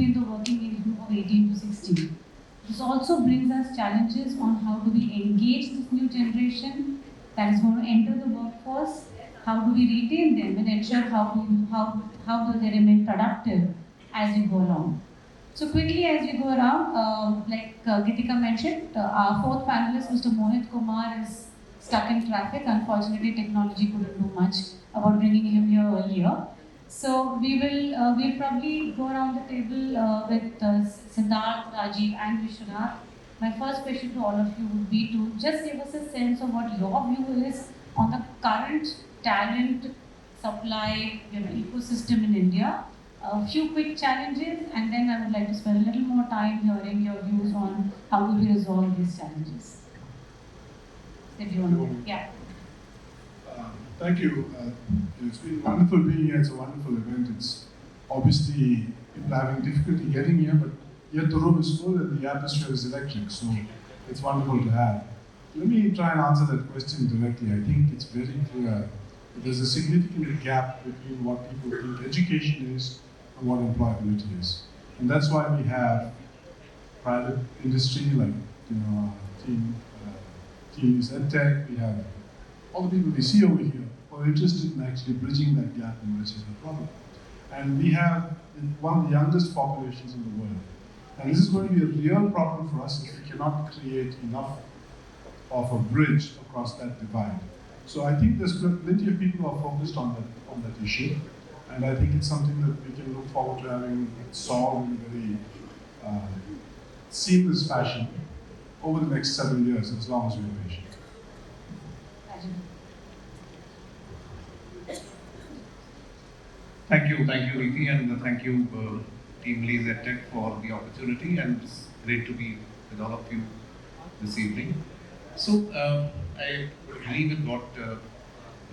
be in the working age group of 18 to 60. This also brings us challenges on how do we engage this new generation that is going to enter the workforce, how do we retain them and ensure how do they remain productive as we go along. So quickly as we go around, like Gitika mentioned, our fourth panelist, Mr. Mohit Kumar, is stuck in traffic. Unfortunately, technology couldn't do much about bringing him here earlier. So we'll probably go around the table with Siddharth, Rajiv and Vishwanath. My first question to all of you would be to just give us a sense of what your view is on the current talent supply ecosystem in India. A few quick challenges, and then I would like to spend a little more time hearing your views on how do we resolve these challenges. If you want to, yeah. Thank you. It's been wonderful being here. It's a wonderful event. It's obviously people having difficulty getting here, but yet the room is full and the atmosphere is electric, so it's wonderful to have. Let me try and answer that question directly. I think it's very clear that there's a significant gap between what people think education is and what employability is. And that's why we have private industry like team is EdTech, we have all the people we see over here who are interested in actually bridging that gap and addressing the problem. And we have one of the youngest populations in the world. And this is going to be a real problem for us if we cannot create enough of a bridge across that divide. So I think there's plenty of people who are focused on that issue. And I think it's something that we can look forward to having solved in a very seamless fashion over the next 7 years, as long as we're patient. Thank you, Riti, and thank you, Team Lee's EdTech, for the opportunity, and it's great to be with all of you this evening. So, I agree with what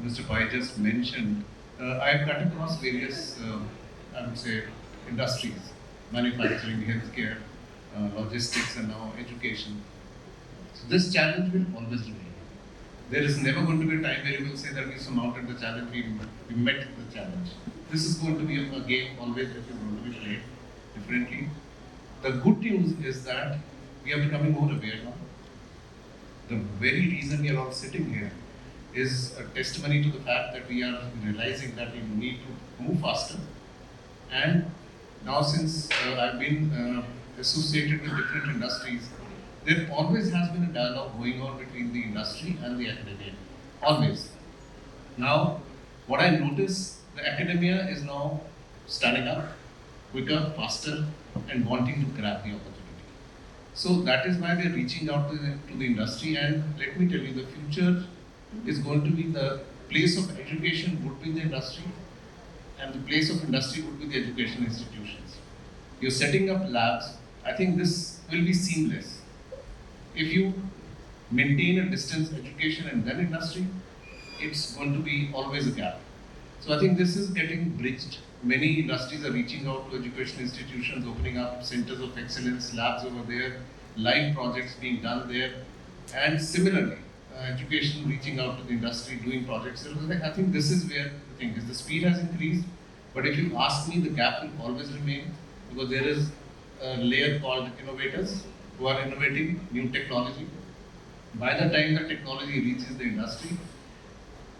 Mr. Pai just mentioned. I've cut across various, I would say, industries: manufacturing, healthcare, logistics, and now education. So this challenge will always remain. There is never going to be a time where you will say that we surmounted the challenge, we met the challenge. This is going to be a game always that is going to be played differently. The good news is that we are becoming more aware now. The very reason we are all sitting here is a testimony to the fact that we are realizing that we need to move faster. And now, since I've been associated with different industries, there always has been a dialogue going on between the industry and the academia. Always. Now, what I notice, the academia is now standing up quicker, faster, and wanting to grab the opportunity. So that is why we are reaching out to the industry. And let me tell you, the future is going to be the place of education would be the industry, and the place of industry would be the education institutions. You're setting up labs. I think this will be seamless. If you maintain a distance education and then industry, it's going to be always a gap. So I think this is getting bridged. Many industries are reaching out to education institutions, opening up centers of excellence, labs over there, live projects being done there, and similarly, education reaching out to the industry, doing projects. I think this is where the thing is. The speed has increased, but if you ask me, the gap will always remain, because there is a layer called innovators who are innovating new technology. By the time the technology reaches the industry,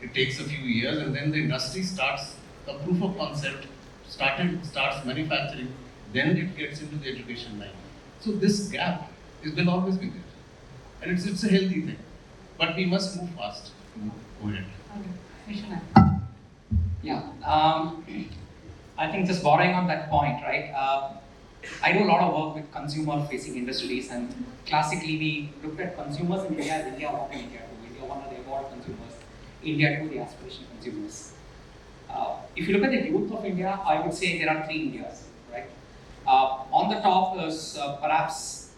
it takes a few years, and then the industry starts a proof of concept, starts manufacturing, then it gets into the education line. So this gap will always be there, and it's a healthy thing. But we must move fast to go ahead. Yeah, I think just borrowing on that point, right? I do a lot of work with consumer-facing industries, and classically we looked at consumers in India as India 1 and India 2. India 1 are the evolved consumers, India 2 the aspirational consumers. If you look at the youth of India, I would say there are 3 Indias, right? On the top is perhaps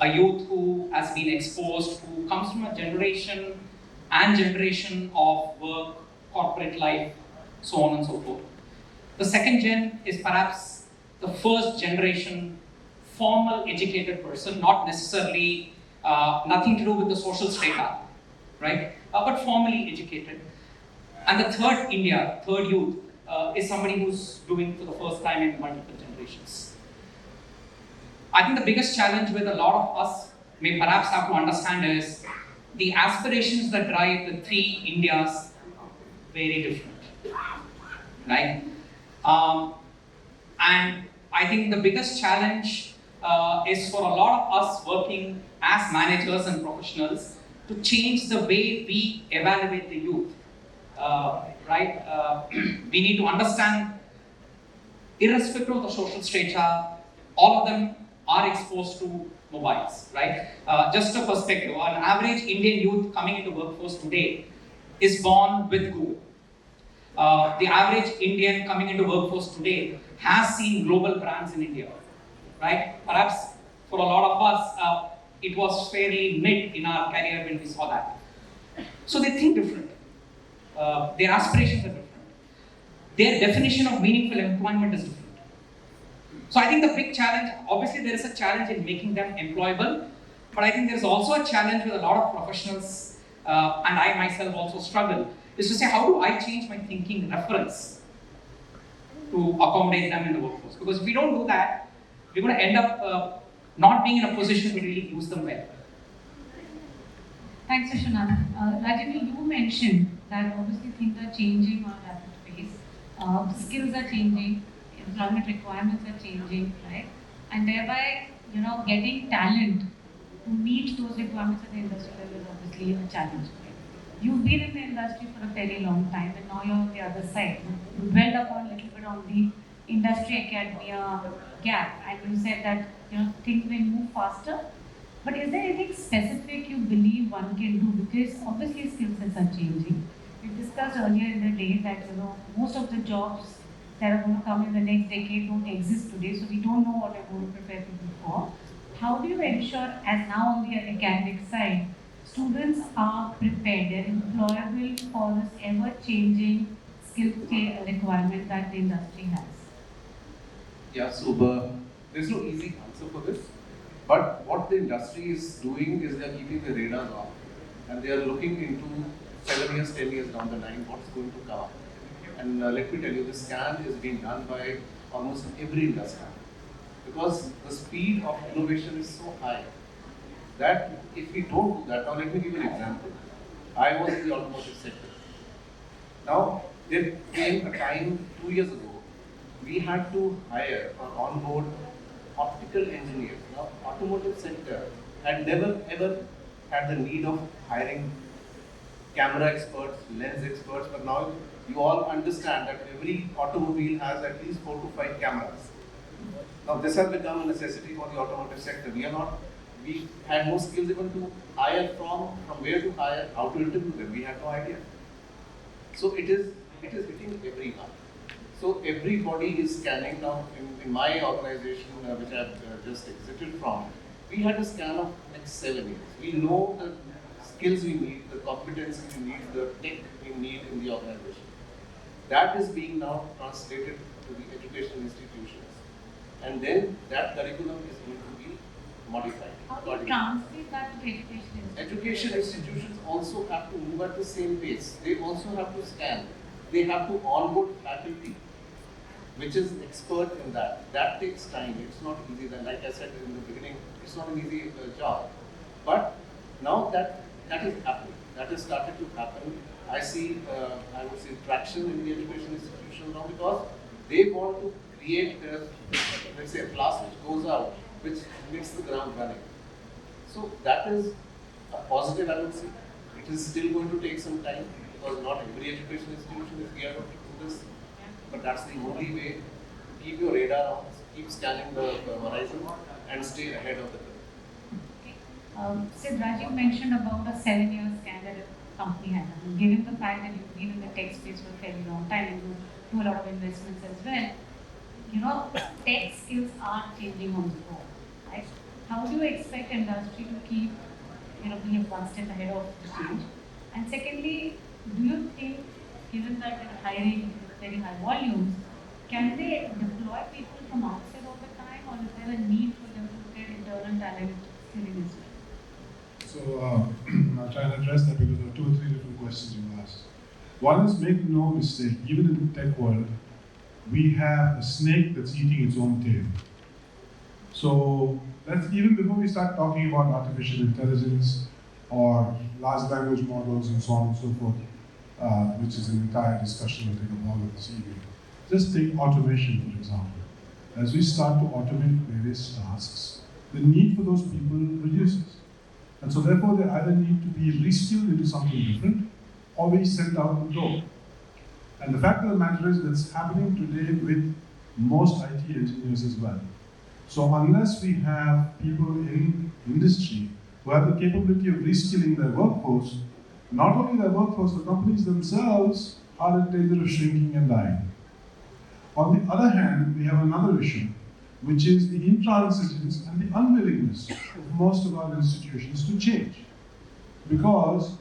a youth who has been exposed, who comes from a generation of work, corporate life, so on and so forth. The second gen is perhaps the first generation formal educated person, not necessarily nothing to do with the social strata, right? But formally educated. And the third India, third youth, is somebody who's doing for the first time in multiple generations. I think the biggest challenge with a lot of us may perhaps have to understand is the aspirations that drive the three Indias very different, right? And I think the biggest challenge is for a lot of us working as managers and professionals to change the way we evaluate the youth, right? We need to understand, irrespective of the social strata, all of them are exposed to mobiles, right? Just a perspective, an average Indian youth coming into workforce today is born with Google. The average Indian coming into workforce today has seen global brands in India, right? Perhaps for a lot of us, it was fairly mid in our career when we saw that. So they think different. Their aspirations are different. Their definition of meaningful employment is different. So I think the big challenge, obviously there is a challenge in making them employable, but I think there is also a challenge with a lot of professionals, and I myself also struggle, is to say, how do I change my thinking reference to accommodate them in the workforce? Because if we don't do that, we're going to end up not being in a position to really use them well. Thanks, Vishwanath. Rajini, you mentioned that obviously things are changing on a rapid pace. Skills are changing, employment requirements are changing, right? And thereby, getting talent to meet those requirements at the industry level is obviously a challenge. Right? You've been in the industry for a very long time, and now you're on the other side. You dwelled upon a little bit on the industry academia gap, and you said that things may move faster. But is there anything specific you believe one can do? Because obviously skill sets are changing. We discussed earlier in the day that most of the jobs that are going to come in the next decade don't exist today, so we don't know what we're going to prepare people for. How do you ensure, as now on the academic side, students are prepared, they're employable for this ever-changing skill requirement that the industry has? Yeah, so there's no easy answer for this. But what the industry is doing is they're keeping the radars on, and they are looking into 7 years, 10 years down the line, what's going to come up. And let me tell you, this scan is being done by almost every industry, because the speed of innovation is so high that if we don't do that, now let me give you an example. I was in the automotive sector. Now, there came a time 2 years ago, we had to hire or onboard optical engineers. Now, automotive sector had never ever had the need of hiring camera experts, lens experts, but now you all understand that every automobile has at least 4 to 5 cameras. Now, this has become a necessity for the automotive sector. We had no skills even to hire from where to hire, how to interview them. We had no idea. So it is hitting everyone. So everybody is scanning now. In my organization, which I have just exited from, we had a scan of next 7 years. We know the skills we need, the competencies we need, the tech we need in the organization. That is being now translated to the educational institutions. And then that curriculum is going to be modified. How do you translate that to the education institutions? Education institutions also have to move at the same pace. They also have to scan. They have to onboard faculty, which is expert in that. That takes time. It's not easy. Then, like I said in the beginning, it's not an easy job. But now that is happening. That has started to happen. I see, I would say, traction in the education institution now, because they want to create, let's say, a class which goes out, which hits the ground running. So that is a positive, I would say. It is still going to take some time, because not every education institution is geared up to do this. But that's the only way to keep your radar on, keep scanning the horizon, and stay ahead of the curve. Sid, Rajiv mentioned about a 7-year scan that a company had done. Given the fact that you've been in the tech space for a fairly long time and you do a lot of investments as well, tech skills are changing on the go, right? How do you expect industry to keep, being one step ahead of the change? And secondly, do you think, given that they're hiring very high volumes, can they deploy people from outside all the time, or is there a need for them to look at internal talent skilling as well? So I'll try and address that, because there are 2 or 3 different questions you asked. One is, make no mistake, even in the tech world, we have a snake that's eating its own tail. So let's, even before we start talking about artificial intelligence or large language models and so on and so forth, which is an entire discussion we'll take a moment this evening. Just take automation, for example. As we start to automate various tasks, the need for those people reduces. And so therefore they either need to be reskilled into something different or be sent out the door. And the fact of the matter is that's happening today with most IT engineers as well. So unless we have people in industry who have the capability of reskilling their workforce, not only their workforce, the companies themselves are in danger of shrinking and dying. On the other hand, we have another issue, which is the intransigence and the unwillingness of most of our institutions to change. Because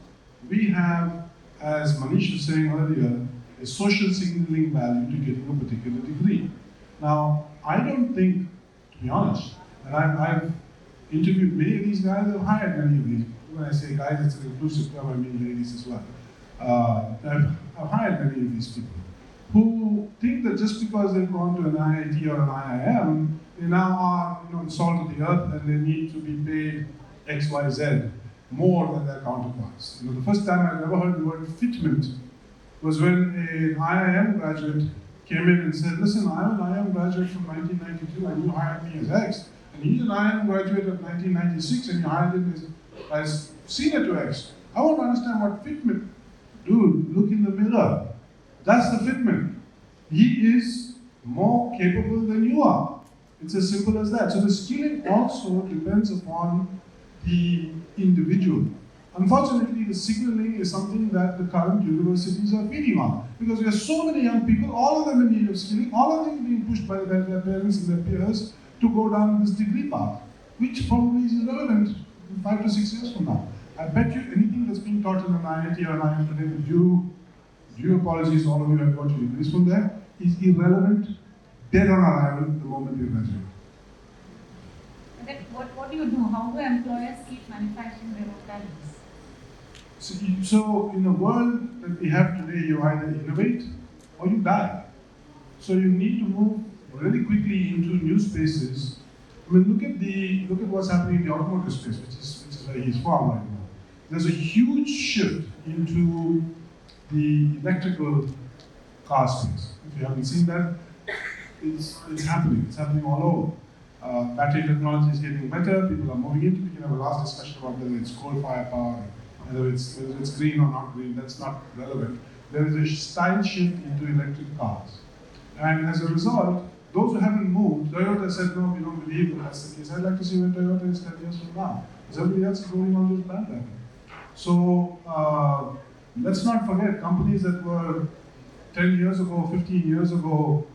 we have, as Manish was saying earlier, a social signaling value to getting a particular degree. Now, I don't think, to be honest, and I've interviewed many of these guys, I've hired many of these. When I say guys, it's an inclusive term, I mean ladies as well. I've hired many of these people who think that just because they've gone to an IIT or an IIM, they now are, the salt of the earth and they need to be paid X, Y, Z more than their counterparts. The first time I've ever heard the word fitment was when an IIM graduate came in and said, listen, I'm an IIM graduate from 1992 and you hired me as X. And he's an IIM graduate of 1996 and you hired him as senior to X. I want to understand what fitment. Dude, look in the mirror. That's the fitment. He is more capable than you are. It's as simple as that. So the skilling also depends upon the individual. Unfortunately, the signaling is something that the current universities are feeding on. Because there are so many young people, all of them in need of skilling, all of them being pushed by their parents and their peers to go down this degree path, which probably is irrelevant 5 to 6 years from now. I bet you anything that's being taught in an IIT or an IIM today, with due apologies to all of you who have got your degrees from there, is irrelevant, dead on arrival the moment you graduate. And then what do you do? How do employers keep manufacturing their own talents? So in the world that we have today, you either innovate or you die. So you need to move really quickly into new spaces. I mean, look at what's happening in the automotive space, which is where he's from right now. There's a huge shift into the electrical car space. If you haven't seen that, it's happening. It's happening all over. Battery technology is getting better. People are moving into. We can have a last discussion about whether it's coal-fired power, whether it's green or not green. That's not relevant. There is a style shift into electric cars, and as a result, those who haven't moved, Toyota said, no, we don't believe that that's the case. I'd like to see where Toyota is 10 years from now. Because everybody else is going on this bandwagon. So let's not forget companies that were 10 years ago, 15 years ago,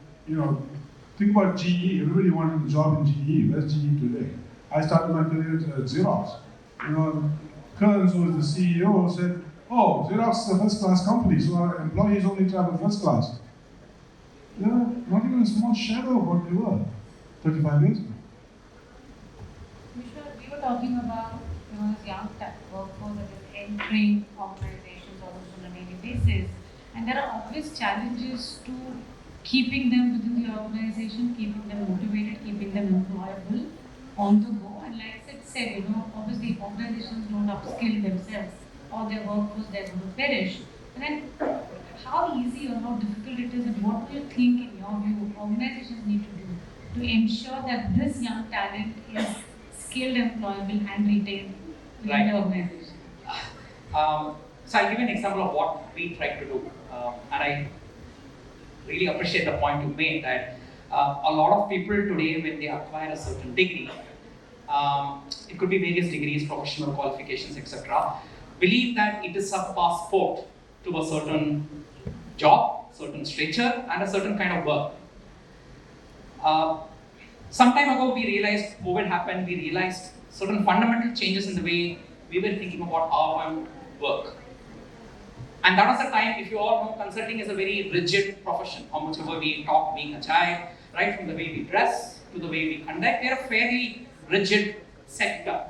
think about GE. Everybody wanted a job in GE. Where's GE today? I started my career at Xerox. Kearns, who was the CEO, said, oh, Xerox is a first-class company, so our employees only travel first class. They're not even a small shadow of what they were 35 years ago. We were talking about this young workforce that is entering organizations almost on a daily basis, and there are obvious challenges to keeping them within the organization, keeping them motivated, keeping them employable on the go. And like I said, obviously organizations don't upskill themselves or their workforce, they're going to perish. And then how easy or how difficult it is, and what do you think, in your view, organizations need to do to ensure that this young talent is skilled, employable, and retained within the organization? So I'll give an example of what we try to do, and I really appreciate the point you made that a lot of people today, when they acquire a certain degree, it could be various degrees, professional qualifications, etc., believe that it is a passport to a certain job, certain stature, and a certain kind of work. Some time ago, we realized COVID happened. We realized certain fundamental changes in the way we were thinking about our work. And that was a time, if you all know, consulting is a very rigid profession. How much ever we talk being agile, right from the way we dress to the way we conduct, we are a fairly rigid sector.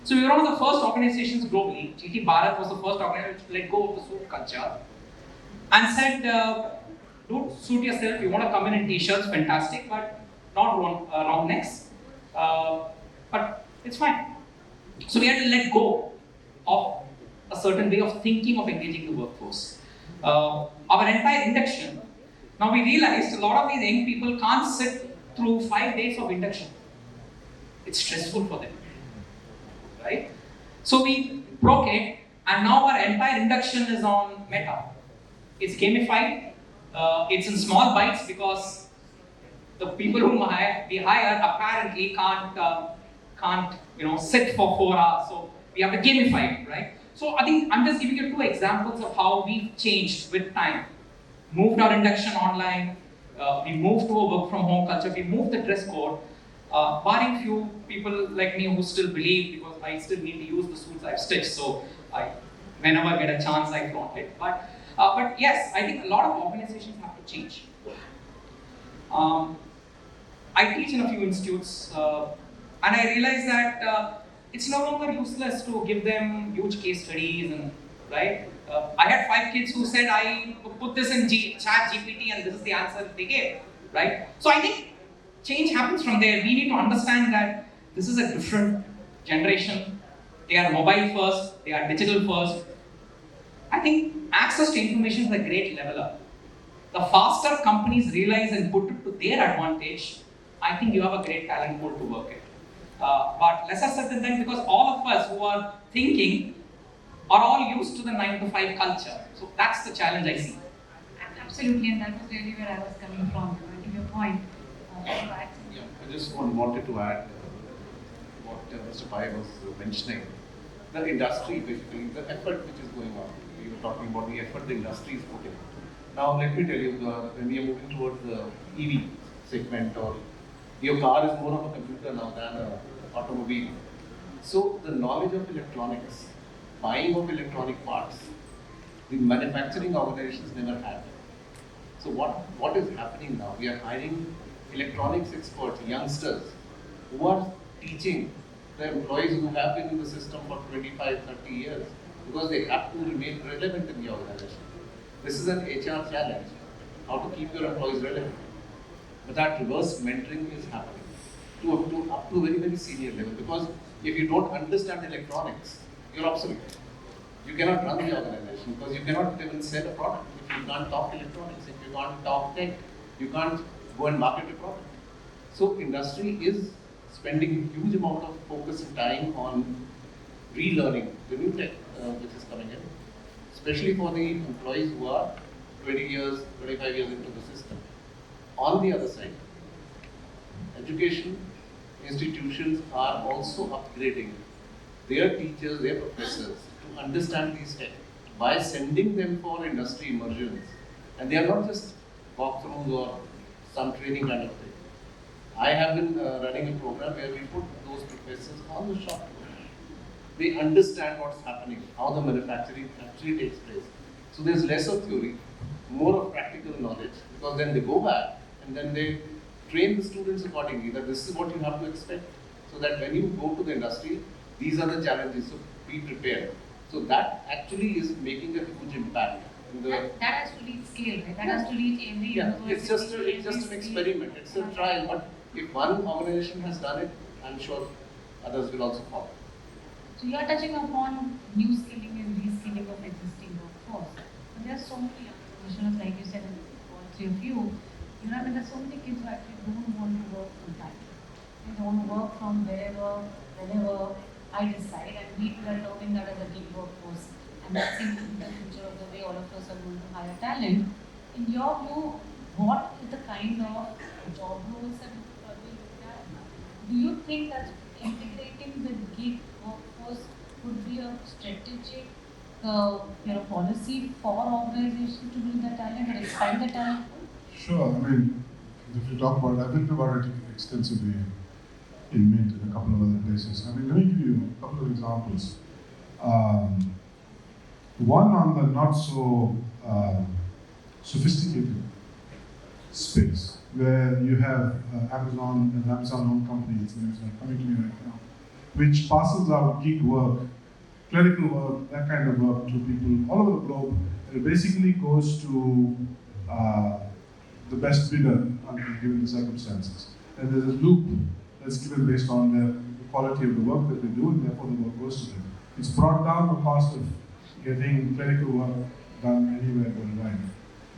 So we were one of the first organizations globally. GT Bharat was the first organization to let go of the suit culture and said, don't suit yourself. You want to come in t-shirts, fantastic, but not round necks. But it's fine. So we had to let go of a certain way of thinking of engaging the workforce. Our entire induction, now we realized a lot of these young people can't sit through 5 days of induction. It's stressful for them, right? So we broke it, and now our entire induction is on Meta. It's gamified. It's in small bites because the people whom we hire apparently can't sit for 4 hours. So we have to gamify it, right? So I think I'm just giving you 2 examples of how we've changed with time. Moved our induction online. We moved to a work from home culture. We moved the dress code. Barring few people like me who still believe, because I still need to use the suits I've stitched. So I, whenever I get a chance, I flaunt it. But yes, I think a lot of organizations have to change. I teach in a few institutes, and I realize that it's no longer useless to give them huge case studies and right. I had 5 kids who said I put this in chat GPT and this is the answer they gave, right? So I think change happens from there. We need to understand that this is a different generation. They are mobile first, they are digital first. I think access to information is a great leveler. The faster companies realize and put it to their advantage, I think you have a great talent pool to work it. But lesser said than that, because all of us who are thinking are all used to the 9 to 5 culture. So that's the challenge I see. Absolutely, and that was really where I was coming from. I think your point. Yeah, I just wanted to add what Mr. Pai was mentioning. The industry, basically, the effort which is going on. We were talking about the effort the industry is putting. Now, let me tell you, when we are moving towards the EV segment, or your car is more of a computer now than an automobile. So, the knowledge of electronics, buying of electronic parts, the manufacturing organizations never had. So, what is happening now? We are hiring electronics experts, youngsters, who are teaching the employees who have been in the system for 25, 30 years, because they have to remain relevant in the organization. This is an HR challenge, how to keep your employees relevant. But that reverse mentoring is happening up to very, very senior level, because if you don't understand electronics, you're obsolete. You cannot run the organization because you cannot even sell a product. If you can't talk electronics, if you can't talk tech, you can't go and market a product. So industry is spending a huge amount of focus and time on relearning the new tech which is coming in, especially for the employees who are 20 years, 25 years into the system. On the other side, education institutions are also upgrading their teachers, their professors to understand these tech by sending them for industry immersions. And they are not just walkthroughs or some training kind of thing. I have been running a program where we put those professors on the shop floor. They understand what's happening, how the manufacturing actually takes place. So there's less of theory, more of practical knowledge, because then they go back and then they train the students accordingly that this is what you have to expect, so that when you go to the industry, these are the challenges, so be prepared. So that actually is making a huge impact. That has to reach scale, right? That has to reach every university. It's just an experiment, it's a trial, but if one organization has done it, I'm sure others will also follow. So you are touching upon new skilling and reskilling of existing workforce. And there are so many young professionals, like you said, and all 3 of you, I mean, there's so many kids who actually don't want to work full time. They want to work from wherever, whenever I decide, and we are terming that as a gig workforce. And that seems to be the future of the way all of us are going to hire talent. In your view, what is the kind of job roles that we look at? Do you think that integrating the gig workforce would be a strategic policy for organizations to build the talent or expand the talent? Sure. I mean, if you talk about, I've been about it extensively in Mint and a couple of other places. I mean, let me give you a couple of examples. One on the not so sophisticated space, where you have Amazon, an Amazon-owned company, it's coming to me right now, which parcels out gig work, clerical work, that kind of work to people all over the globe, and it basically goes to the best bidder given the circumstances. And there's a loop that's given based on the quality of the work that they do, and therefore the work goes to them. It's brought down the cost of getting clerical work done anywhere worldwide.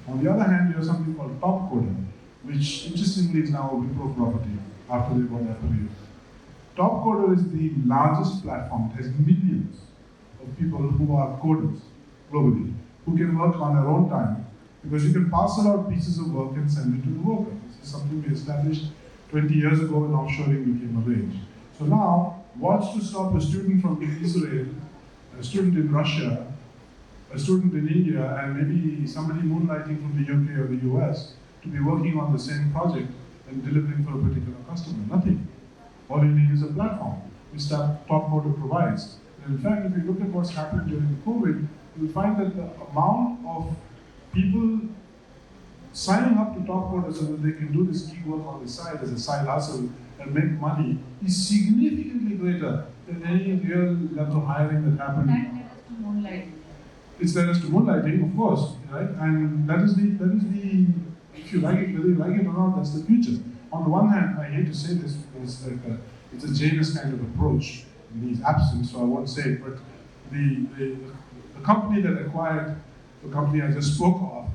On the other hand, you have something called Topcoder, which interestingly is now a Wipro property after they bought Apple. Topcoder is the largest platform. It has millions of people who are coders globally, who can work on their own time, because you can parcel out pieces of work and send it to the worker. This is something we established 20 years ago when offshoring became a rage. So now, what's to stop a student from Israel, a student in Russia, a student in India, and maybe somebody moonlighting from the UK or the US to be working on the same project and delivering for a particular customer? Nothing. All you need is a platform, which Topcoder provides. And in fact, if you look at what's happened during COVID, you'll find that the amount of people signing up to Topcoder so that they can do this gig work on the side as a side hustle and make money is significantly greater than any real level of hiring that happened. That led us to moonlighting. It's led us to moonlighting, of course, right? And that is the if you like it, whether you like it or not, that's the future. On the one hand, I hate to say this because it's a Janus kind of approach in his absence, so I won't say it, but the company that acquired the company I just spoke of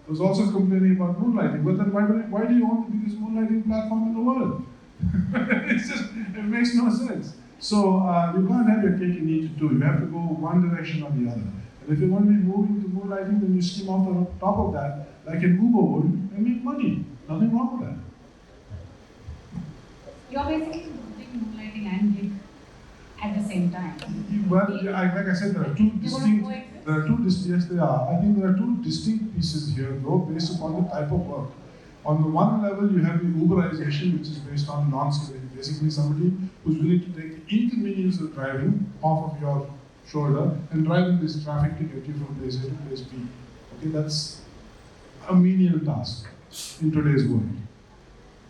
was also complaining about moonlighting. But then why do you own the biggest moonlighting platform in the world? It makes no sense. So you can't have your cake and eat it too. You have to go one direction or the other. And if you're going to be moving to moonlighting, then you skim off the top of that, like an Uber would, and make money. Nothing wrong with that. You're basically doing moonlighting and gig at the same time. Well, like I said, there are two distinct. Yes, they are. I think there are two distinct pieces here, though, based upon the type of work. On the one level, you have the Uberization, which is based on non-skilling. Basically, somebody who's willing to take the inconvenience of driving off of your shoulder and driving this traffic to get you from place A to place B. Okay, that's a menial task in today's world.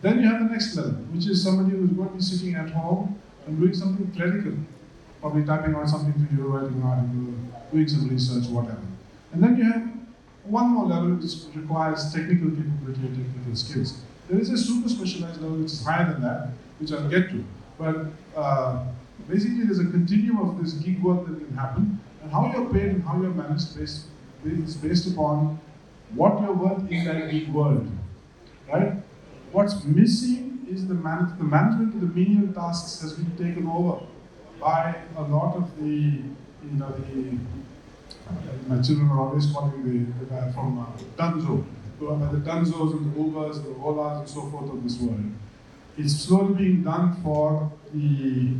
Then you have the next level, which is somebody who's going to be sitting at home and doing something clerical, probably typing out something to you, writing an article, doing some research, whatever. And then you have one more level which requires technical capability and technical skills. There is a super specialized level which is higher than that, which I'll get to. But basically, there's a continuum of this gig work that can happen, and how you're paid and how you're managed is based upon what you're worth in that gig world, right? What's missing is the management of the menial tasks has been taken over by a lot of my children are always calling the guy from Dunzo, by the Dunzos and the Ubers and the Olas and so forth of this world. It's slowly being done for the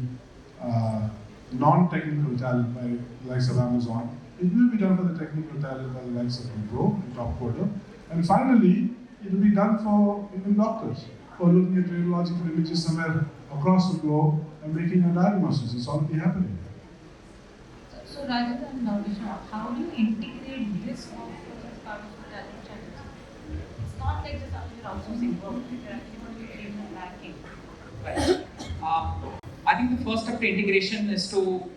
non-technical talent by the likes of Amazon. It will be done for the technical talent by the likes of Wipro and Topcoder. And finally, it will be done for even doctors who are looking at radiological images somewhere across the globe and making a diagnosis. It's already happening. So rather than Vishnu, how do you integrate this workforce as part of the talent strategy? It's not like just you're outsourcing work, you're actually going to be creating a ranking. Right. I think the first step to integration is to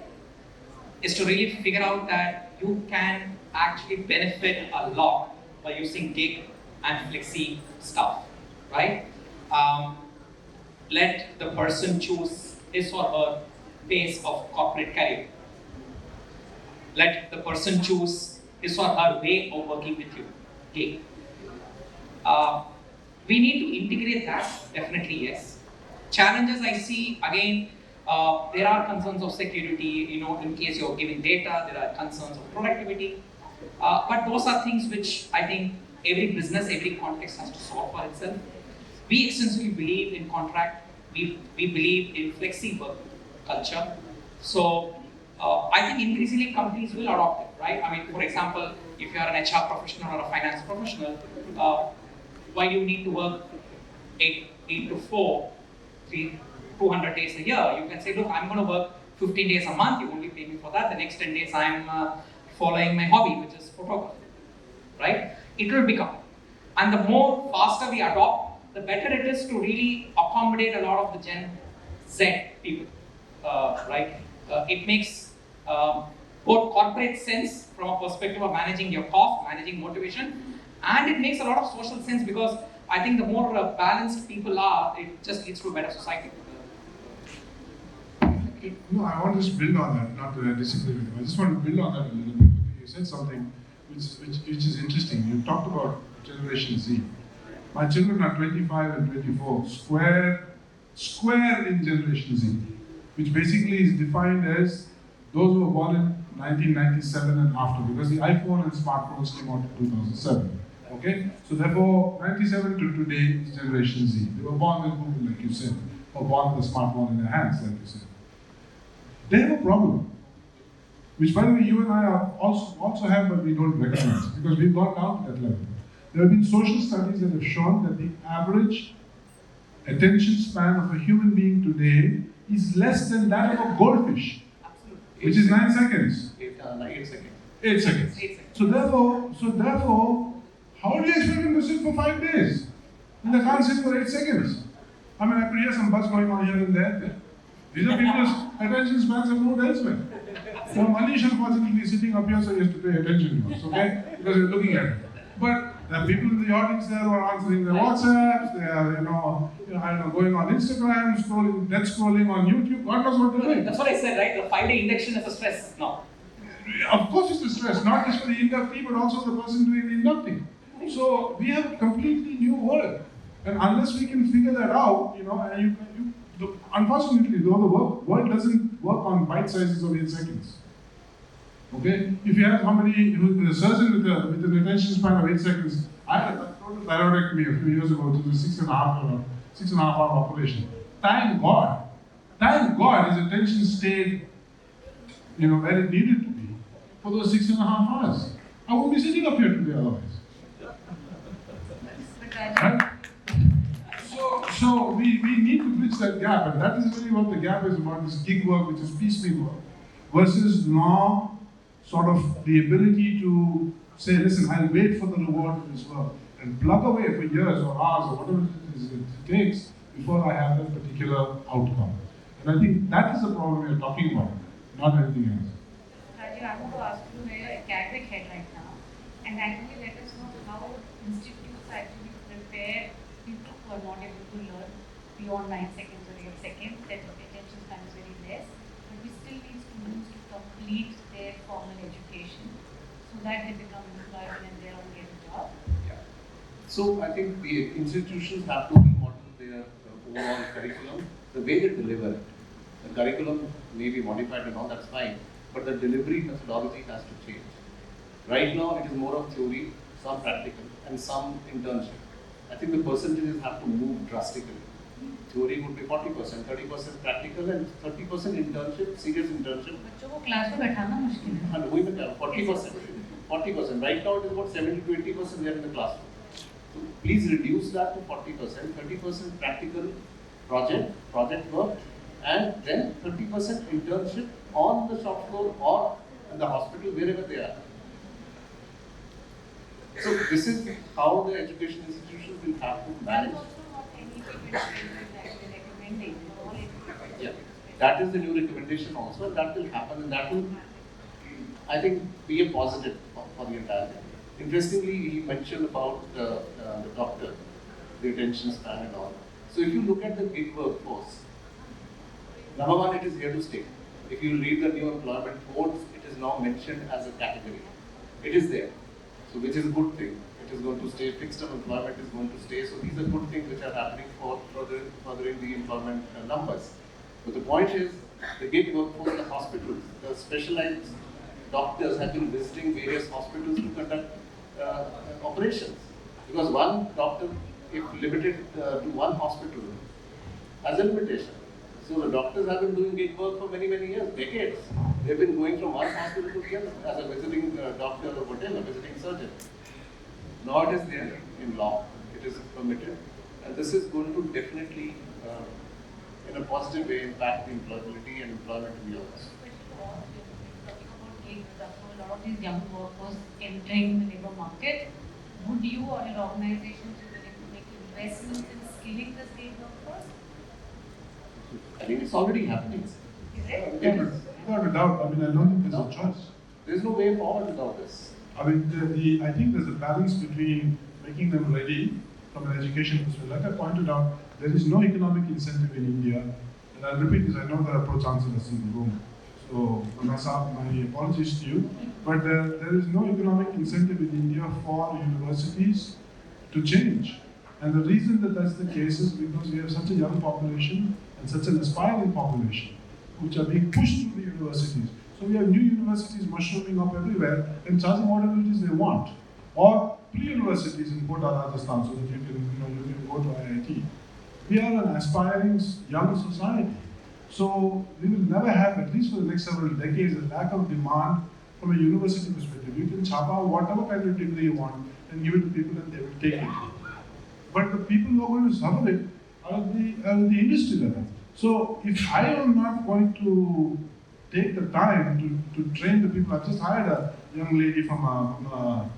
really figure out that you can actually benefit a lot by using gig and flexi stuff, right? Let the person choose his or her pace of corporate career. Let the person choose his or her way of working with you. Okay. We need to integrate that, definitely yes. Challenges I see, again, there are concerns of security, in case you're giving data, there are concerns of productivity. But those are things which I think every business, every context has to solve for itself. We extensively believe in contract, we believe in flexi work culture. So I think increasingly companies will adopt it, right? I mean, for example, if you are an HR professional or a finance professional, why do you need to work 8 to 4, 200 days a year? You can say, look, I'm going to work 15 days a month, you only pay me for that. The next 10 days I'm following my hobby, which is photography, right? It will become. And the more faster we adopt, the better it is to really accommodate a lot of the Gen Z people, right? It makes both corporate sense from a perspective of managing your cost, managing motivation, and it makes a lot of social sense because I think the more balanced people are, it just leads to a better society. No, I want to just build on that, not to disagree with you. I just want to build on that a little bit. You said something which is interesting. You talked about Generation Z. My children are 25 and 24, square in Generation Z, which basically is defined as those who were born in 1997 and after, because the iPhone and smartphones came out in 2007. Okay? So therefore, 97 to today is Generation Z. They were born with Google, like you said, or born with a smartphone in their hands, like you said. They have a problem, which by the way you and I are also have, but we don't recognize, because we've gone down to that level. There have been social studies that have shown that the average attention span of a human being today is less than that of a goldfish, which is 9 seconds. 8 seconds. 8 seconds. So therefore, how do you expect them to sit for 5 days? And they can't sit for 8 seconds. I mean, I could hear some buzz going on here and there. These are people's attention spans are moved elsewhere. So Manish unfortunately is sitting up here, so he has to pay attention to us, okay? Because we're looking at it. But there are people in the audience there who are answering their WhatsApps, they are, I don't know, going on Instagram, scrolling on YouTube, God knows what they're doing. That's what I said, right? The 5-day induction is a stress now. Of course it's a stress, not just for the inductee, but also the person doing the inducting. So we have a completely new world. And unless we can figure that out, unfortunately, though, the world doesn't work on bite sizes of 8 seconds. Okay? If you have somebody who is a surgeon with an attention span of 8 seconds, I had a total thyroidectomy a few years ago to the 6.5 hour operation. Thank God his attention stayed, where it needed to be for those 6.5 hours. I wouldn't be sitting up here today otherwise. Right? So we need to bridge that gap, and that is really what the gap is about, this gig work, which is piecemeal work, versus now sort of the ability to say, listen, I'll wait for the reward of this work, and plug away for years or hours or whatever it takes before I have that particular outcome. And I think that is the problem we are talking about, not anything else. Rajiv, I want to ask you where you're academic head right now, and actually let us know how institutes actually prepare people who are not able to learn beyond 9 seconds or 8 seconds, that attention span is very less, but we still need students to complete their formal education so that they become employable and they don't get a job. Yeah. So I think the institutions have to remodel their overall curriculum, the way they deliver it. The curriculum may be modified and all, that's fine, but the delivery methodology has to change. Right now it is more of theory, some practical, and some internship. I think the percentages have to move drastically. Theory would be 40%, 30% practical, and 30% internship, serious internship. बच्चों को class में बैठाना मुश्किल है. And we will have 40%. 40%. Right now it is about 70 to 80% there in the classroom. So please reduce that to 40%, 30% practical project work, and then 30% internship on the shop floor or in the hospital, wherever they are. So this is how the education institutions will have to manage. That is also not any recommending for all education. Yeah, that is the new recommendation also, and that will happen, and that will, I think, be a positive for the entire thing. Interestingly, he mentioned about the doctor, the attention span and all. So if you look at the gig workforce, number one, it is here to stay. If you read the new employment codes, it is now mentioned as a category. It is there. So which is a good thing. It is going to stay, fixed term employment is going to stay. So these are good things which are happening for furthering the employment numbers. But the point is, the gig workforce, the hospitals, the specialized doctors have been visiting various hospitals to conduct operations. Because one doctor, if limited to one hospital, has a limitation. So the doctors have been doing gig work for many, many years, decades. They've been going from one hospital to the other as a visiting doctor or whatever, visiting surgeon. Now it is there in law, it is permitted, and this is going to definitely, in a positive way, impact the employability and employment in the office. Talking about gigs, a lot of these young workers entering the labor market, would you or your organization be willing to make investments in skilling this gig workforce? I think it's already happening. Is it? Yeah, without a doubt. I don't think there's a choice. There's no way forward without this. I think there's a balance between making them ready from an education perspective. Like I pointed out, there is no economic incentive in India, and I'll repeat this. I know there are pro chancellors in the room. So, my apologies to you. But there is no economic incentive in India for universities to change. And the reason that that's the case is because we have such a young population and such an aspiring population, which are being pushed through the universities. So we have new universities mushrooming up everywhere and charging whatever it is they want. Or pre-universities in Kota, Rajasthan, so that you can go to IIT. We are an aspiring young society. So we will never have, at least for the next several decades, a lack of demand from a university perspective. You can chapa whatever kind of degree you want and give it to people and they will take it. But the people who are going to suffer it are the industry level. So if I am not going to take the time to train the people, I've just hired a young lady from a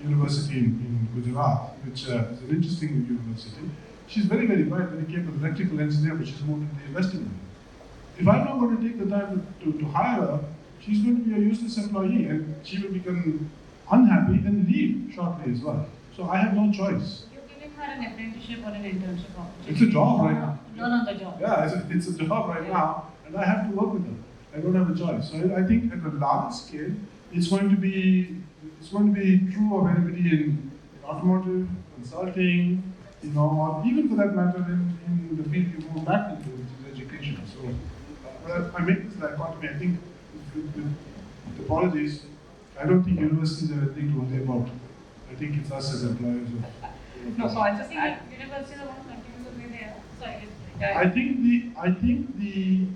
university in Gujarat, which is an interesting university. She's very, very bright, very capable electrical engineer, but she's moved into the investment. If I'm not going to take the time to hire her, she's going to be a useless employee and she will become unhappy and leave shortly as well. So I have no choice. You're giving her an apprenticeship or an internship opportunity. It's a job right now. Learn on the job. Yeah, it's a job right now, and I have to work with her. I don't have a choice. So I think at a larger scale, it's going to be true of anybody in automotive, consulting, or even for that matter in the field you move back into, which is education. So I make this dichotomy. I think with apologies, I don't think universities have anything to worry about. I think it's us as employers. No, so I just add. Universities want to continue the way they are. Sorry. I think the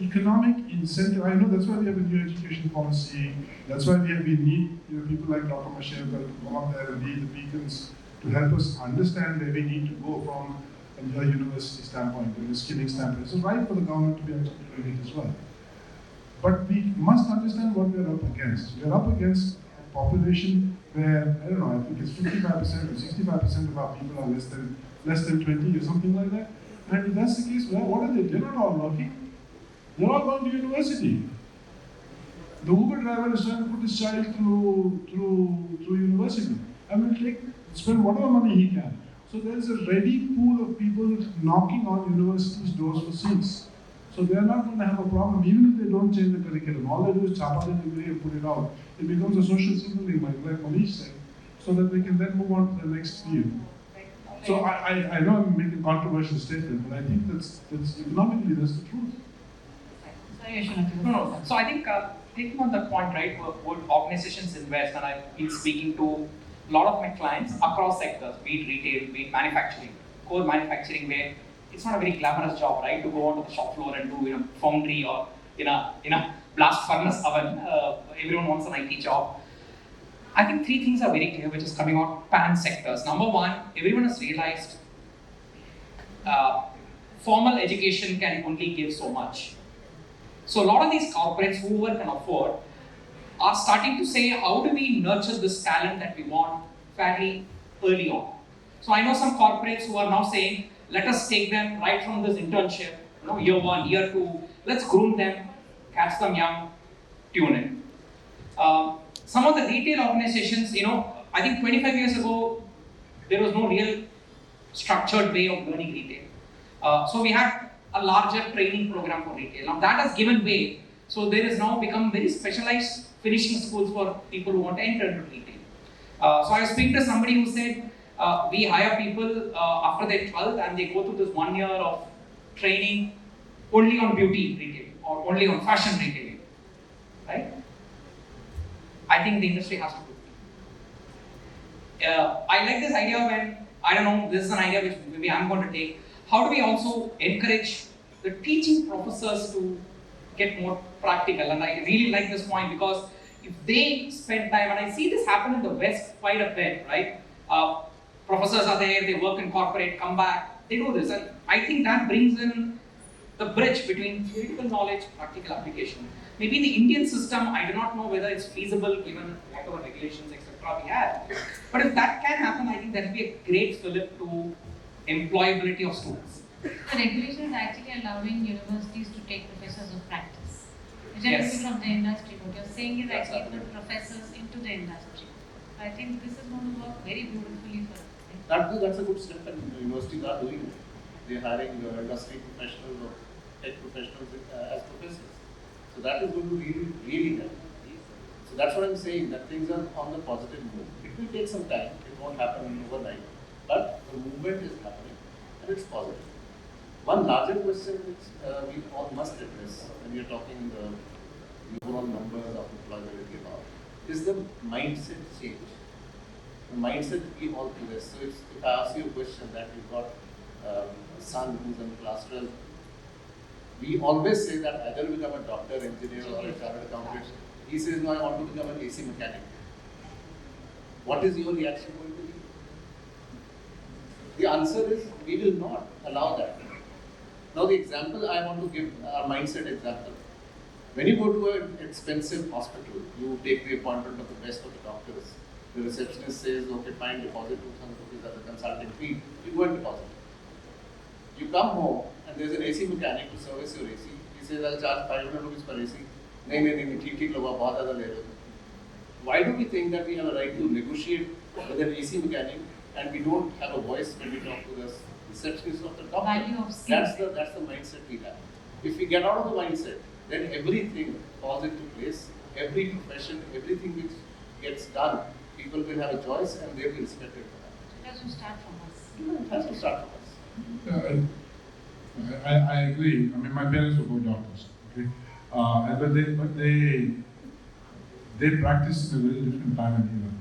economic incentive. I know that's why we have a new education policy. That's why we need people like Dr. Mashev to come up there and be the beacons to help us understand where we need to go from a university standpoint and a skilling standpoint. It's right for the government to be actually doing it as well. But we must understand what we're up against. We're up against a population where, I don't know, I think it's 55% or 65% of our people are less than 20 or something like that. And if that's the case, well, what are they? They're not all working. They're all going to university. The Uber driver is trying to put his child through university. I will spend whatever money he can. So there is a ready pool of people knocking on universities' doors for seats. So they are not going to have a problem, even if they don't change the curriculum. All they do is chapa the degree and put it out. It becomes a social signaling, like Manish said, so that they can then move on to the next field. So I know I'm making a controversial statement, but I think that's economically that's the truth. Sorry, Yashwant. No. So I think taking on that point, right, would organizations invest, and I've been speaking to a lot of my clients across sectors, be it retail, be it manufacturing, core manufacturing, where it's not a very glamorous job, right, to go onto the shop floor and do foundry or in a blast furnace oven. Everyone wants an IT job. I think three things are very clear, which is coming out pan sectors. Number one, everyone has realized formal education can only give so much. So a lot of these corporates, whoever can afford, are starting to say, how do we nurture this talent that we want fairly early on? So I know some corporates who are now saying, let us take them right from this internship, year 1, year 2, let's groom them, catch them young, tune in. Some of the retail organizations, I think 25 years ago, there was no real structured way of learning retail. So we had a larger training program for retail. Now that has given way. So there has now become very specialized finishing schools for people who want to enter into retail. So I was speaking to somebody who said, we hire people after their 12th and they go through this 1 year of training only on beauty retailing or only on fashion retailing, right? I think the industry has to do it. I like this idea when, I don't know, this is an idea which maybe I'm going to take. How do we also encourage the teaching professors to get more practical? And I really like this point because if they spend time, and I see this happen in the West quite a bit, right? Professors are there, they work in corporate, come back, they do this. And I think that brings in the bridge between theoretical knowledge, practical application. Maybe in the Indian system, I do not know whether it's feasible given whatever regulations, etc. we have. But if that can happen, I think that would be a great fillip to employability of students. The regulation is actually allowing universities to take professors of practice, which are Yes. coming from the industry. What you're saying is actually put professors into the industry. I think this is going to work very beautifully for us. That's a good step, and universities are doing it. They're hiring industry professionals or tech professionals as professors. So that is going to really, really help. So that's what I'm saying, that things are on the positive move. It will take some time, it won't happen overnight, but the movement is happening and it's positive. One larger question which we all must address when we are talking the overall numbers of employability and all is the mindset change. The mindset we all possess. So if I ask you a question that you've got a son who's in class 12, we always say that either become a doctor, engineer, or a chartered accountant. He says, no, I want to become an AC mechanic. What is your reaction going to be? The answer is, we will not allow that. Now the example I want to give, our mindset example. When you go to an expensive hospital, you take the appointment of the best of the doctors. The receptionist says, okay, fine, deposit 2,000 rupees as a consulting fee. You go and deposit. You come home and there's an AC mechanic to service your AC. He says, I'll charge 500 rupees per AC. नहीं, ठीक लोग बहुत ज़्यादा ले रहे हो. Why do we think that we have a right to negotiate with an AC mechanic and we don't have a voice when we talk to the receptionist of the doctor? Value of skill. That's the mindset we have. If we get out of the mindset, then everything falls into place. Every profession, everything which gets done, people will have a choice and they will be respected for that. It has to start from us. It has to start from us. I agree. I mean, my parents were both doctors. Okay, but they practice in a very different time and era.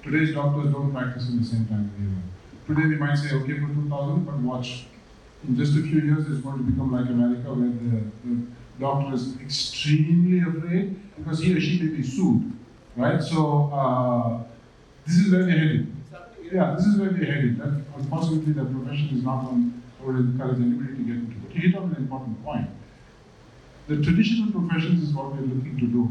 Today's doctors don't practice in the same time and era. Today we might say, okay, for 2,000, but watch. In just a few years, it's going to become like America, where the doctor is extremely afraid because he or she may be sued, right? So this is where we're headed. Yeah, this is where we're headed. That, unfortunately, the profession is not one I would encourage anybody to get into. But you hit on an important point. The traditional professions is what we're looking to do. It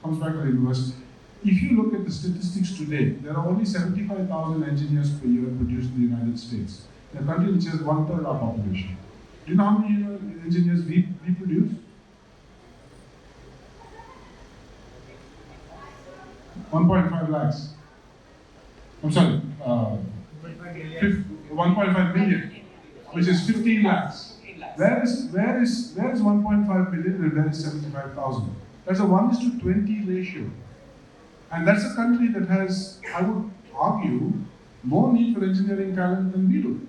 comes back to the university. If you look at the statistics today, there are only 75,000 engineers per year produced in the United States. In a country which has 1/3 our population. Do you know how many engineers we produce? 1.5 lakhs. I'm sorry, 1.5 million, which is 15 lakhs. Where is 1.5 million and where is 75,000? That's a 1:20 ratio. And that's a country that has, I would argue, more need for engineering talent than we do.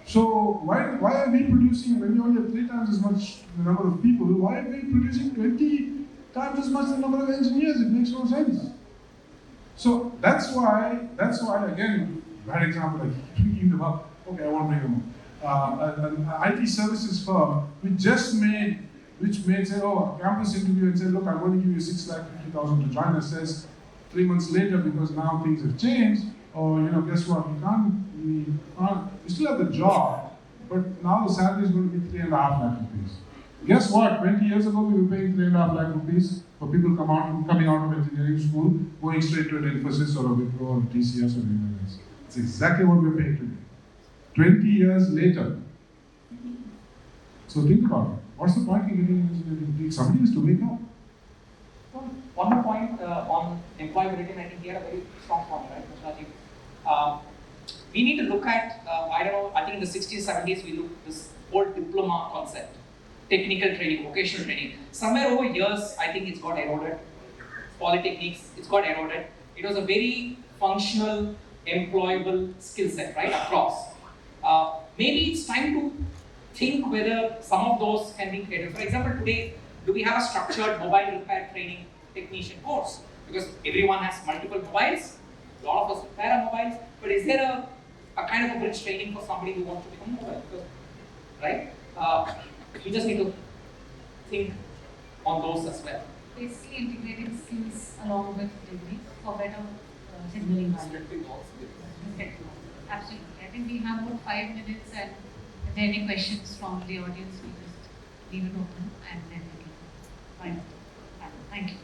So why are we producing, when we only have 3 times as much the number of people, why are we producing 20 times as much the number of engineers? It makes no sense. So that's why again, bad example, like thinking about, okay, I won't bring them up. An IT services firm which made say, oh, a campus interview and said, look, I'm going to give you 6,50,000 to join us, says 3 months later, because now things have changed, or guess what, we still have the job, but now the salary is going to be 3.5 lakh rupees. Guess what, 20 years ago we were paying 3.5 lakh rupees for people coming out of engineering school, going straight to an Infosys or a Wipro or a TCS or anything else. It's exactly what we're paying today. 20 years later. So think about it. What's the point in getting an engineering degree? Somebody has to wake up. One more point on employability, and I think you had a very strong point, right, Mr. Rajiv? We need to look at, I think in the 60s, 70s, we looked at this whole diploma concept, technical training, vocational training. Somewhere over years, I think it's got eroded. Polytechnics, it's got eroded. It was a very functional, employable skill set, right, across. Maybe it's time to think whether some of those can be created. For example, today, do we have a structured mobile repair training technician course? Because everyone has multiple mobiles, a lot of us repair our mobiles, but is there a kind of a bridge training for somebody who wants to become mobile? Because, right? We just need to think on those as well. Basically integrating skills along with degrees for better signaling value. Absolutely. I think we have about 5 minutes, and if there are any questions from the audience, we just leave it open and then we can find out. Thank you.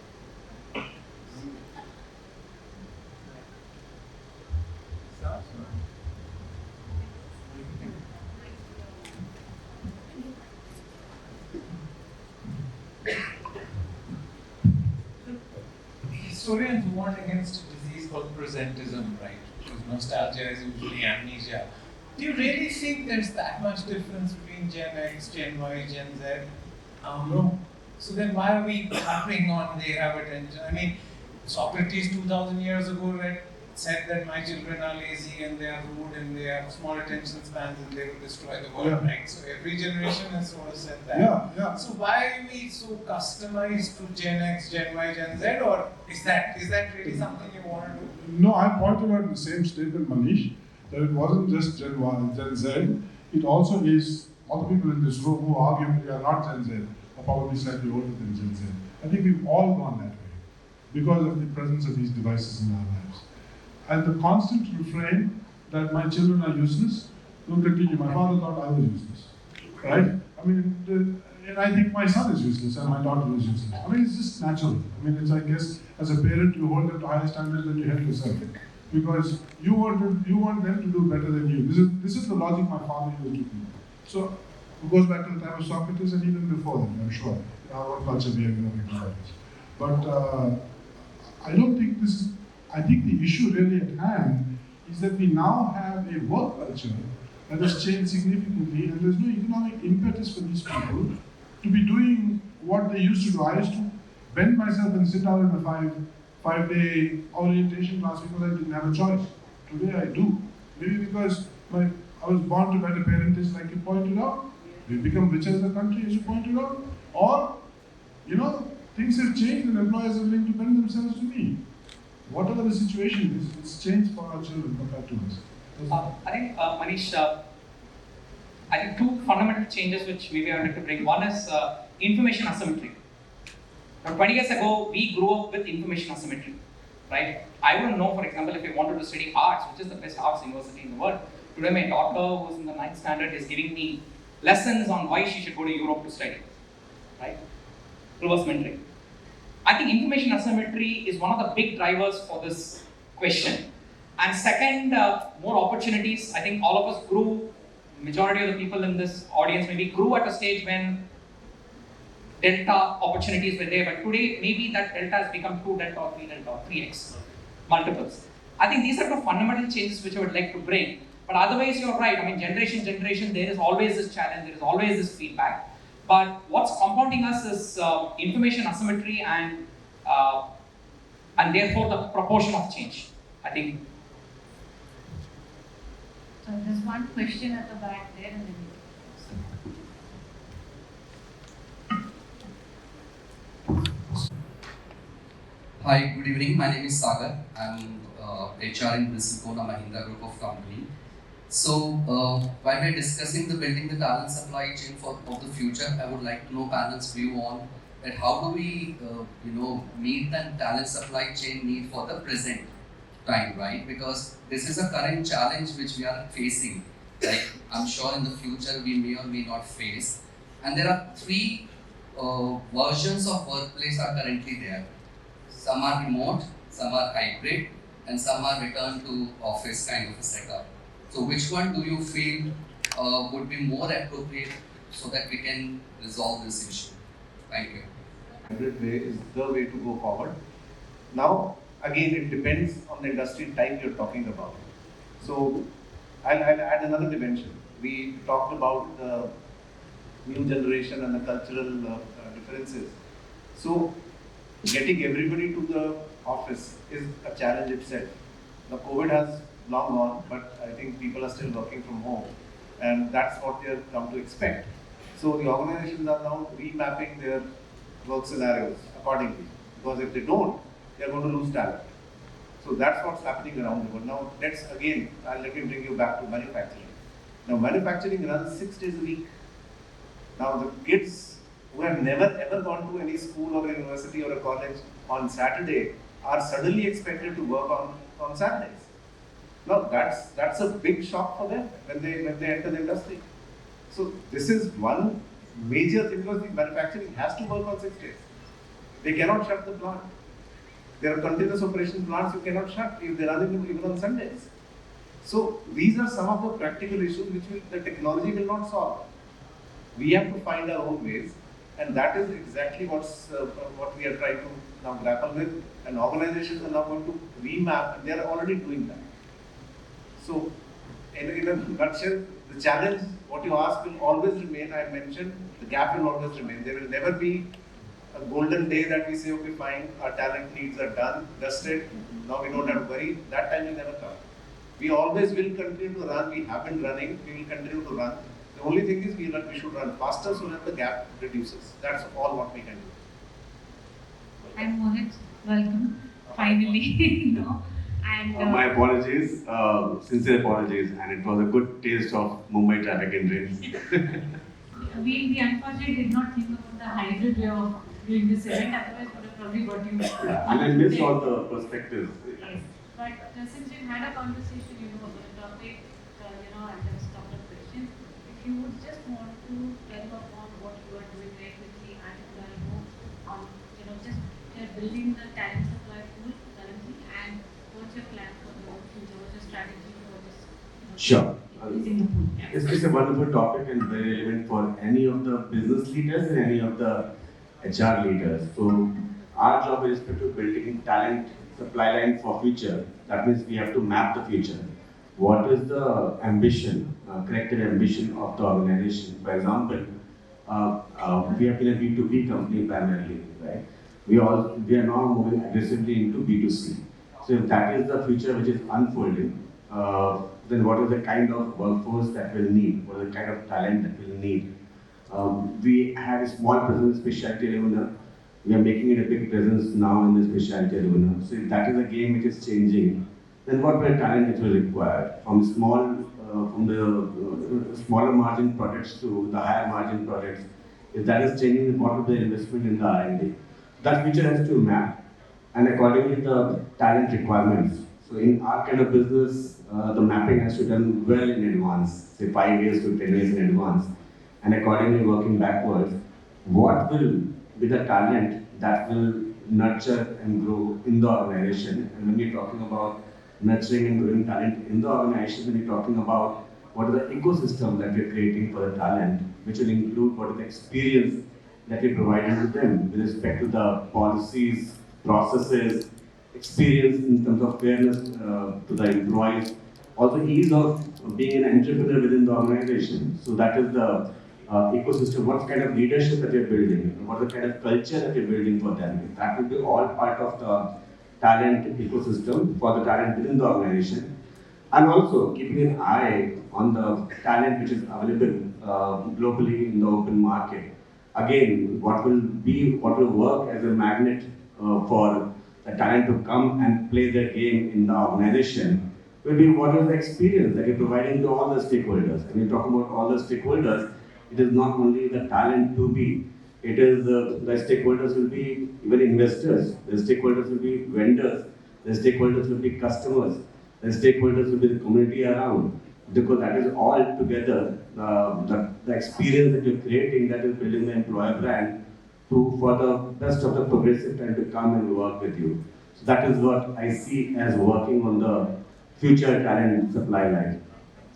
Historians warn against a disease called presentism, right? Because nostalgia is usually amnesia. Do you really think there's that much difference between Gen X, Gen Y, Gen Z? No. So then why are we harping on they have attention? I mean, Socrates 2000 years ago said that my children are lazy and they are rude and they have small attention spans and they will destroy the world, Yeah. right? So every generation has sort of said that. Yeah. So why are we so customized to Gen X, Gen Y, Gen Z, or is that really something you want to do? No, I pointed out in the same statement, Manish, that it wasn't just Gen Y, Gen Z. It also is all the people in this room who arguably are not Gen Z, are probably slightly older than Gen Z. I think we've all gone that way because of the presence of these devices in our lives. And the constant refrain that my children are useless will continue. My father thought I was useless, right? I mean, and I think my son is useless and my daughter is useless. I mean, it's just natural. I mean, it's, I guess, as a parent, you hold them to higher standards than you held yourself, because you want them to do better than you. This is the logic my father used with me. So it goes back to the time of Socrates and even before that, I'm sure. In our own culture, we are economic. But I don't think this is. I think the issue really at hand is that we now have a work culture that has changed significantly, and there's no economic impetus for these people to be doing what they used to do. I used to bend myself and sit down in a five-day orientation class because I didn't have a choice. Today I do. Maybe because I was born to better parentage, like you pointed out. We've become richer as a country, as you pointed out. Or, things have changed and employers are willing to bend themselves to me. Whatever the situation is, it's changed for our children compared to us. I think, Manish, I think two fundamental changes which maybe I would like to bring. One is information asymmetry. Now, 20 years ago, we grew up with information asymmetry, right? I wouldn't know, for example, if I wanted to study arts, which is the best arts university in the world. Today, my daughter, who's in the 9th standard, is giving me lessons on why she should go to Europe to study, right? Reverse mentoring. I think information asymmetry is one of the big drivers for this question. And second, more opportunities. I think all of us grew, majority of the people in this audience maybe grew at a stage when delta opportunities were there, but today maybe that delta has become 2 delta or 3 delta or 3x, multiples. I think these are the fundamental changes which I would like to bring. But otherwise, you're right. I mean, generation, there is always this challenge, there is always this feedback. But what's compounding us is information asymmetry and therefore the proportion of change. I think. So there's one question at the back there, and then Hi, good evening. My name is Sagar. I'm HR in Bristol Mahindra Group of Company. So, while we're discussing the building the talent supply chain of the future, I would like to know panel's view on that how do we, meet the talent supply chain need for the present time, right? Because this is a current challenge which we are facing. Like, I'm sure in the future we may or may not face. And there are three versions of workplace are currently there. Some are remote, some are hybrid, and some are return to office kind of a setup. So which one do you feel would be more appropriate so that we can resolve this issue? Thank you. Hybrid way is the way to go forward. Now, again, it depends on the industry type you're talking about. So, I'll add another dimension. We talked about the new generation and the cultural differences. So, getting everybody to the office is a challenge itself. Now, COVID has long gone, but I think people are still working from home, and that's what they have come to expect. So the organizations are now remapping their work scenarios accordingly, because if they don't, they are going to lose talent. So that's what's happening around the world. Now let me bring you back to manufacturing. Now manufacturing runs 6 days a week. Now the kids who have never ever gone to any school or university or a college on Saturday are suddenly expected to work on Saturdays. Now that's a big shock for them when they enter the industry. So this is one major thing, because the manufacturing has to work on 6 days. They cannot shut the plant. There are continuous operation plants you cannot shut if they are running even on Sundays. So these are some of the practical issues which the technology will not solve. We have to find our own ways, and that is exactly what we are trying to now grapple with. And organizations are now going to remap, and they are already doing that. So in a nutshell, the challenge, what you ask, will always remain. I mentioned the gap will always remain. There will never be a golden day that we say, okay, fine, our talent needs are done, dusted, now we don't have to worry. That time will never come. We always will continue to run. We have been running. We will continue to run. The only thing is we should run faster so that the gap reduces. That's all what we can do. And Mohit, welcome. Finally, no. And My apologies, sincere apologies, and it was a good taste of Mumbai traffic in dreams. we unfortunately did not think about the hybrid way of doing this event. Otherwise, would have probably got you. And I missed all the perspectives. Yes. But since we've had a conversation, about the topic, and there was a couple of questions, if you would just want to tell upon what you are doing very quickly at Employable on, just building the talent supply pool currently, and what's your plan for the future, what's your strategy for this? Sure. Increasing the pool. Yeah. It's a wonderful topic and very relevant for any of the business leaders and any of the HR leaders. So our job is to building talent supply line for future. That means we have to map the future. What is the ambition, collective ambition of the organization? For example, we have been a B2B company primarily, right? We are now moving aggressively into B2C. So if that is the future which is unfolding, then what is the kind of workforce that we'll need? What is the kind of talent that we'll need? We have a small presence in specialty arena. We are making it a big presence now in the specialty arena. So if that is a game which is changing, then what will talent it will require? From the smaller margin products to the higher margin products. If that is changing, what will be the investment in the R&D? That future has to map, and accordingly the talent requirements. So in our kind of business, the mapping has to be done well in advance, say 5 years to 10 years in advance, and accordingly working backwards. What will be the talent that will nurture and grow in the organization? And when we're talking about nurturing and growing talent in the organization, when we're talking about what is the ecosystem that we're creating for the talent, which will include what is the experience that we're providing to them with respect to the policies, processes, experience in terms of fairness to the employees, also ease of being an entrepreneur within the organization. So that is the ecosystem. What kind of leadership that you're building, what the kind of culture that you're building for them. That will be all part of the talent ecosystem for the talent within the organization. And also keeping an eye on the talent which is available globally in the open market. Again, what will work as a magnet for the talent to come and play their game in the organization will be what is the experience that you're providing to all the stakeholders. And we're talking about all the stakeholders, it is not only the talent to be, it is the stakeholders will be even investors, the stakeholders will be vendors, the stakeholders will be customers, the stakeholders will be the community around. Because that is all together the experience that you're creating that is building the employer brand for the best of the progressive time to come and work with you. So that is what I see as working on the future talent supply line.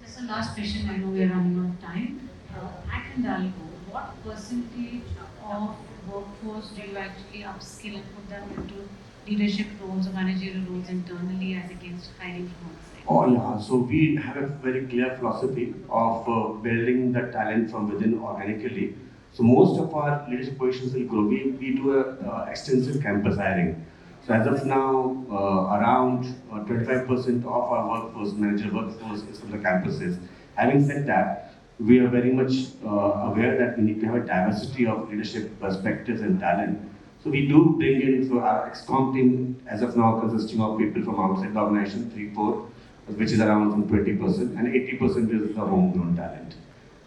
Just a last question, I know we are running out of time. At Hindalco, what percentage of workforce do you actually upskill and put them into leadership roles or managerial roles internally as against hiring from outside? Oh yeah, so we have a very clear philosophy of building the talent from within organically. So most of our leadership positions will grow. We do a extensive campus hiring. So as of now, around 25% of our workforce, manager workforce, is from the campuses. Having said that, we are very much aware that we need to have a diversity of leadership perspectives and talent. So we do bring in, so our ex-com team as of now consisting of people from outside the organization, 3-4, which is around 20%, and 80% is the homegrown talent.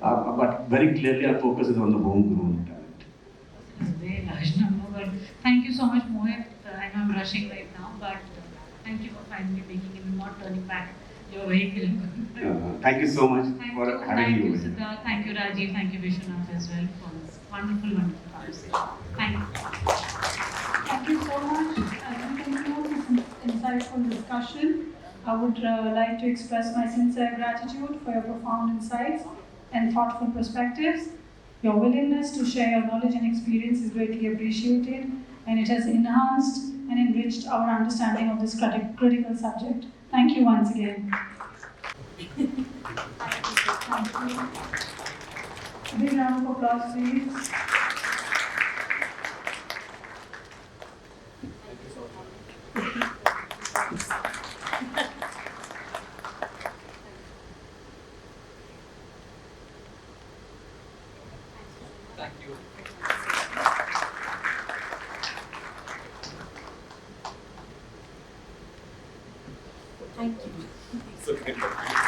But very clearly our focus is on the homegrown talent. It's a very large number, but thank you so much, Mohit. I know I'm rushing right now, but thank you for finally making it and not turning back your vehicle. Thank you so much for having me. Thank you, Siddharth. Thank you, Rajiv. Thank you, Vishwanath as well for this wonderful, wonderful conversation. Thank you. Thank you so much. As we conclude this insightful discussion, I would like to express my sincere gratitude for your profound insights and thoughtful perspectives. Your willingness to share your knowledge and experience is greatly appreciated, and it has enhanced and enriched our understanding of this critical subject. Thank you once again. Thank you. A big round of applause, please. Thank you. Thank you.